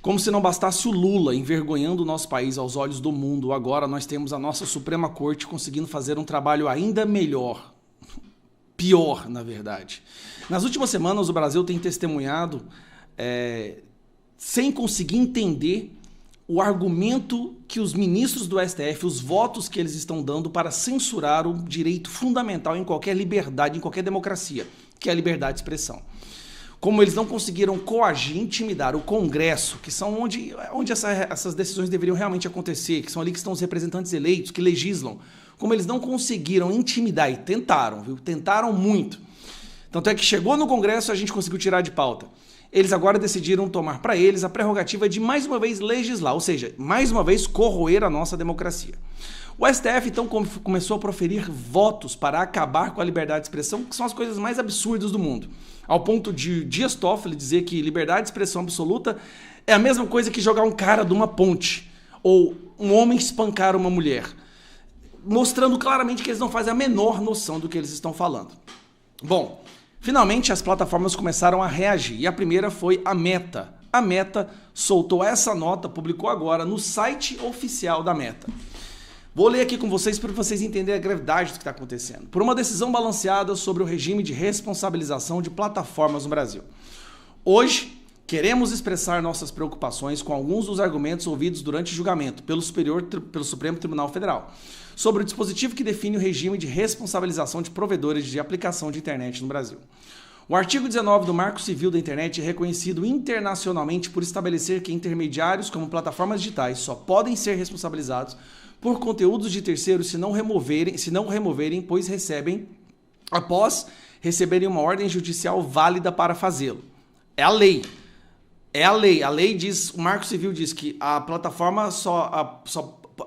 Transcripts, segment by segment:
Como se não bastasse o Lula envergonhando o nosso país aos olhos do mundo, agora nós temos a nossa Suprema Corte conseguindo fazer um trabalho ainda melhor. Pior, na verdade. Nas últimas semanas, o Brasil tem testemunhado, sem conseguir entender o argumento que os ministros do STF, os votos que eles estão dando para censurar o direito fundamental em qualquer liberdade, em qualquer democracia, que é a liberdade de expressão. Como eles não conseguiram coagir, intimidar o Congresso, que são onde essas decisões deveriam realmente acontecer, que são ali que estão os representantes eleitos, que legislam, como eles não conseguiram intimidar, e tentaram, viu? Tentaram muito. Tanto é que chegou no Congresso e a gente conseguiu tirar de pauta. Eles agora decidiram tomar para eles a prerrogativa de mais uma vez legislar, ou seja, mais uma vez corroer a nossa democracia. O STF então começou a proferir votos para acabar com a liberdade de expressão, que são as coisas mais absurdas do mundo. Ao ponto de Dias Toffoli dizer que liberdade de expressão absoluta é a mesma coisa que jogar um cara de uma ponte, ou um homem espancar uma mulher, mostrando claramente que eles não fazem a menor noção do que eles estão falando. Bom, finalmente as plataformas começaram a reagir, e a primeira foi a Meta. A Meta soltou essa nota, publicou agora no site oficial da Meta. Vou ler aqui com vocês para vocês entenderem a gravidade do que está acontecendo. Por uma decisão balanceada sobre o regime de responsabilização de plataformas no Brasil. Hoje, queremos expressar nossas preocupações com alguns dos argumentos ouvidos durante o julgamento pelo Supremo Tribunal Federal sobre o dispositivo que define o regime de responsabilização de provedores de aplicação de internet no Brasil. O artigo 19 do Marco Civil da Internet é reconhecido internacionalmente por estabelecer que intermediários como plataformas digitais só podem ser responsabilizados por conteúdos de terceiros se não removerem, pois recebem, após receberem uma ordem judicial válida para fazê-lo. É a lei. É a lei. A lei diz, o Marco Civil diz que a plataforma só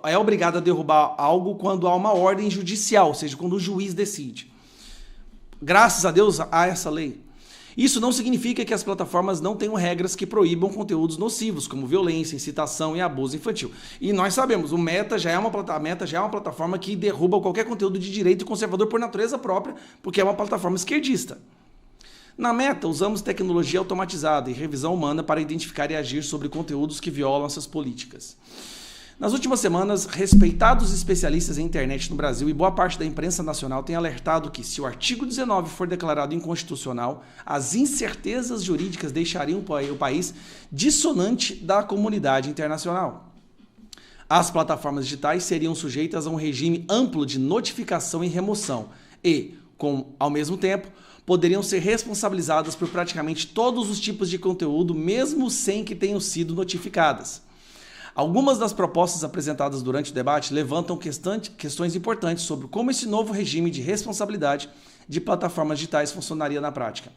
é obrigada a derrubar algo quando há uma ordem judicial, ou seja, quando o juiz decide. Graças a Deus há essa lei. Isso não significa que as plataformas não tenham regras que proíbam conteúdos nocivos, como violência, incitação e abuso infantil. E nós sabemos, a Meta já é uma plataforma que derruba qualquer conteúdo de direito conservador por natureza própria, porque é uma plataforma esquerdista. Na Meta, usamos tecnologia automatizada e revisão humana para identificar e agir sobre conteúdos que violam essas políticas. Nas últimas semanas, respeitados especialistas em internet no Brasil e boa parte da imprensa nacional têm alertado que, se o artigo 19 for declarado inconstitucional, as incertezas jurídicas deixariam o país dissonante da comunidade internacional. As plataformas digitais seriam sujeitas a um regime amplo de notificação e remoção e, ao mesmo tempo, poderiam ser responsabilizadas por praticamente todos os tipos de conteúdo, mesmo sem que tenham sido notificadas. Algumas das propostas apresentadas durante o debate levantam questões importantes sobre como esse novo regime de responsabilidade de plataformas digitais funcionaria na prática.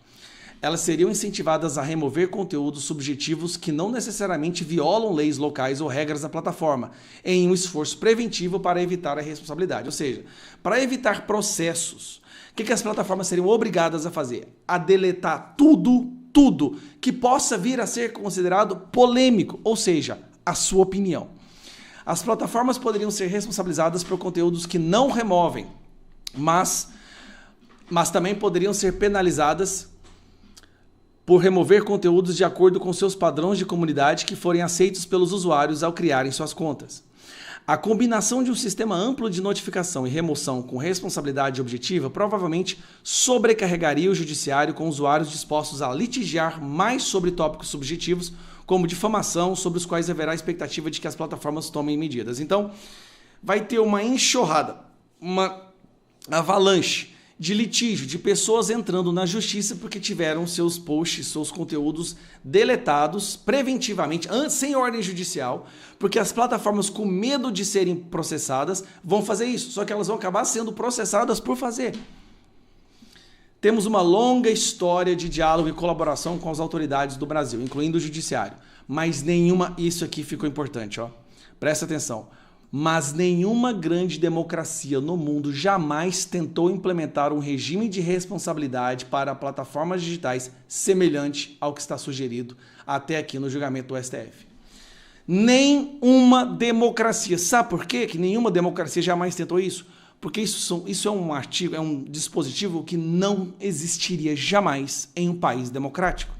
Elas seriam incentivadas a remover conteúdos subjetivos que não necessariamente violam leis locais ou regras da plataforma, em um esforço preventivo para evitar a responsabilidade. Ou seja, para evitar processos, o que as plataformas seriam obrigadas a fazer? A deletar tudo que possa vir a ser considerado polêmico, ou seja, a sua opinião. As plataformas poderiam ser responsabilizadas por conteúdos que não removem, mas também poderiam ser penalizadas por remover conteúdos de acordo com seus padrões de comunidade que forem aceitos pelos usuários ao criarem suas contas. A combinação de um sistema amplo de notificação e remoção com responsabilidade objetiva provavelmente sobrecarregaria o judiciário com usuários dispostos a litigiar mais sobre tópicos subjetivos, como difamação, sobre os quais haverá a expectativa de que as plataformas tomem medidas. Então, vai ter uma enxurrada, uma avalanche de litígio, de pessoas entrando na justiça porque tiveram seus posts, seus conteúdos deletados preventivamente, sem ordem judicial, porque as plataformas, com medo de serem processadas, vão fazer isso, só que elas vão acabar sendo processadas por fazer. Temos uma longa história de diálogo e colaboração com as autoridades do Brasil, incluindo o judiciário, mas isso aqui ficou importante, ó. Presta atenção. Mas nenhuma grande democracia no mundo jamais tentou implementar um regime de responsabilidade para plataformas digitais semelhante ao que está sugerido até aqui no julgamento do STF. Nenhuma democracia. Sabe por quê que nenhuma democracia jamais tentou isso? Porque isso é um dispositivo que não existiria jamais em um país democrático.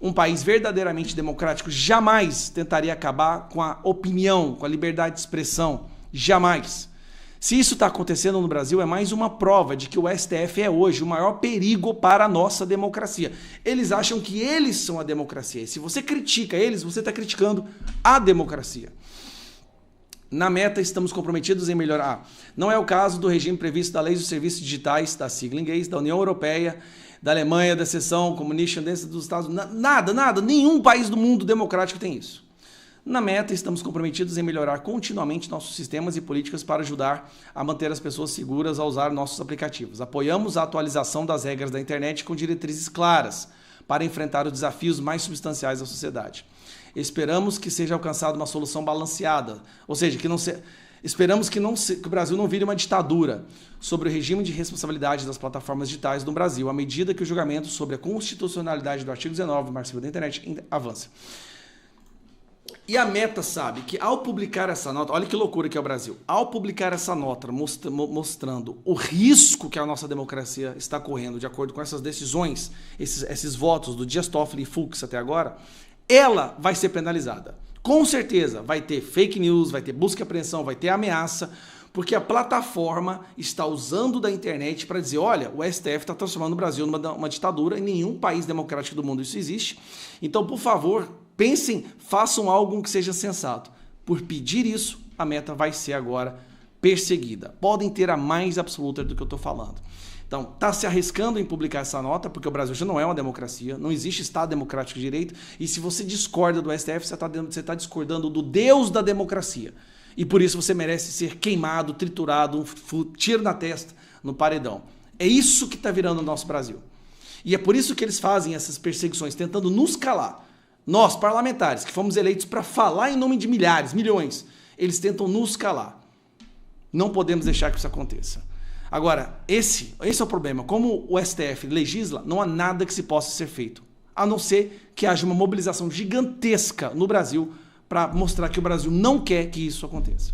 Um país verdadeiramente democrático jamais tentaria acabar com a opinião, com a liberdade de expressão. Jamais. Se isso está acontecendo no Brasil, é mais uma prova de que o STF é hoje o maior perigo para a nossa democracia. Eles acham que eles são a democracia. E se você critica eles, você está criticando a democracia. Na Meta, estamos comprometidos em melhorar. Não é o caso do regime previsto da Lei dos Serviços Digitais, da sigla em inglês, da União Europeia, da Alemanha, da seção comunista dentro dos Estados Unidos. Nada. Nenhum país do mundo democrático tem isso. Na Meta, estamos comprometidos em melhorar continuamente nossos sistemas e políticas para ajudar a manter as pessoas seguras ao usar nossos aplicativos. Apoiamos a atualização das regras da internet com diretrizes claras para enfrentar os desafios mais substanciais da sociedade. Esperamos que seja alcançada uma solução balanceada, ou seja, esperamos que o Brasil não vire uma ditadura sobre o regime de responsabilidade das plataformas digitais no Brasil, à medida que o julgamento sobre a constitucionalidade do artigo 19 do Marco Civil da Internet avança. E a Meta sabe que ao publicar essa nota, olha que loucura que é o Brasil, ao publicar essa nota mostrando o risco que a nossa democracia está correndo de acordo com essas decisões, esses votos do Dias Toffoli e Fux até agora, ela vai ser penalizada. Com certeza vai ter fake news, vai ter busca e apreensão, vai ter ameaça, porque a plataforma está usando da internet para dizer, olha, o STF está transformando o Brasil numa ditadura, em nenhum país democrático do mundo isso existe. Então, por favor, pensem, façam algo que seja sensato. Por pedir isso, a Meta vai ser agora perseguida. Podem ter a mais absoluta do que eu estou falando. Então, está se arriscando em publicar essa nota, porque o Brasil já não é uma democracia, não existe Estado democrático de direito, e se você discorda do STF, você está discordando do Deus da democracia. E por isso você merece ser queimado, triturado, um tiro na testa, no paredão. É isso que está virando o nosso Brasil. E é por isso que eles fazem essas perseguições, tentando nos calar. Nós, parlamentares, que fomos eleitos para falar em nome de milhares, milhões, eles tentam nos calar. Não podemos deixar que isso aconteça. Agora, esse é o problema. Como o STF legisla, não há nada que se possa ser feito, a não ser que haja uma mobilização gigantesca no Brasil para mostrar que o Brasil não quer que isso aconteça.